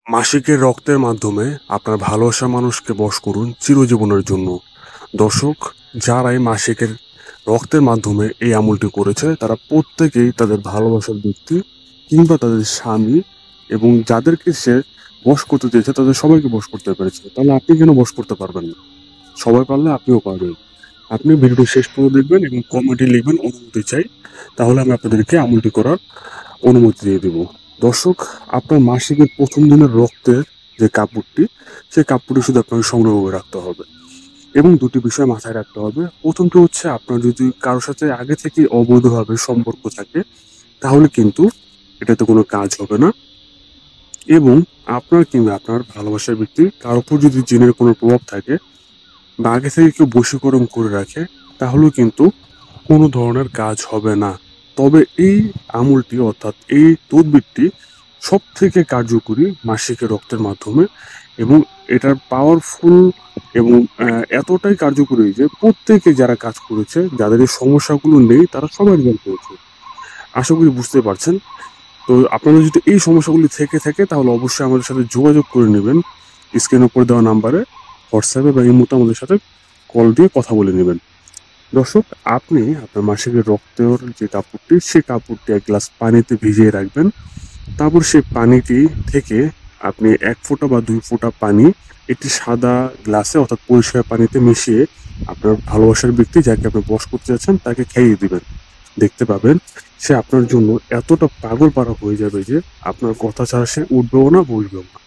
মাসিকের রক্তের মাধ্যমে আপনার ভালোবাসার মানুষকে বশ করুন চিরজীবনের জন্য। দর্শক, যারাই মাসিকের রক্তের মাধ্যমে এই আমলটি করেছে তারা প্রত্যেকেই তাদের ভালোবাসার ব্যক্তি কিংবা তাদের স্বামী এবং যাদেরকে সে বশ করতে চেয়েছে তাদের সবাইকে বশ করতে পেরেছে। তাহলে আপনি কেন বশ করতে পারবেন না? সবাই পারলে আপনিও পারবেন। আপনি ভিডিওটি শেষ পর্যন্ত দেখবেন এবং কমেন্টে লিখবেন অনুমতি চাই। তাহলে আমি আপনাদেরকে আমলটি করার অনুমতি দিয়ে দেব। দর্শক, আপনার মাসিকের প্রথম দিনের রক্তের যে কাপড়টি, সেই কাপড়টি শুধু আপনাকে সংগ্রহ করে রাখতে হবে এবং দুটি বিষয় মাথায় রাখতে হবে। প্রথমটি হচ্ছে, আপনার যদি কারোর সাথে আগে থেকে অবৈধভাবে সম্পর্ক থাকে তাহলে কিন্তু এটাতে কোনো কাজ হবে না। এবং আপনার কিংবা আপনার ভালোবাসার ব্যক্তি কারোর উপর যদি জিনের কোনো প্রভাব থাকে বা আগে থেকে কেউ বশীকরণ করে রাখে তাহলেও কিন্তু কোনো ধরনের কাজ হবে না। তবে এই আমলটি অর্থাৎ এই তদবিরটি সব থেকে কার্যকরী মাসিকের রক্তের মাধ্যমে এবং এটার পাওয়ারফুল এবং এতটাই কার্যকরী যে প্রত্যেকে যারা কাজ করেছে, যাদের এই সমস্যাগুলো নেই, তারা সবাই রেজাল্ট পেয়েছে। আশা করি বুঝতে পারছেন। তো আপনাদের যদি এই সমস্যাগুলি থেকে থাকে তাহলে অবশ্যই আমাদের সাথে যোগাযোগ করে নেবেন। স্ক্রিনের উপর দেওয়া নাম্বারে হোয়াটসঅ্যাপে বা ইমোতে আমাদের সাথে কল দিয়ে কথা বলে নেবেন। দর্শক, আপনি আপনার মাসিকের রক্তের যে কাপড়টি, সেই কাপড়টি এক গ্লাস পানিতে ভিজিয়ে রাখবেন। তারপর সেই পানিটি থেকে আপনি 1 ফোঁটা বা 2 ফোঁটা পানি একটি সাদা গ্লাসে অর্থাৎ পরিষ্কার পানিতে মিশিয়ে আপনার ভালোবাসার ব্যক্তি যাকে আপনি বশ করতে যাচ্ছেন তাকে খাইয়ে দিবেন। দেখতে পাবেন সে আপনার জন্য এতটা পাগল পারা হয়ে যাবে যে আপনার কথা ছাড়া সে উঠবেও না, বসবেও না।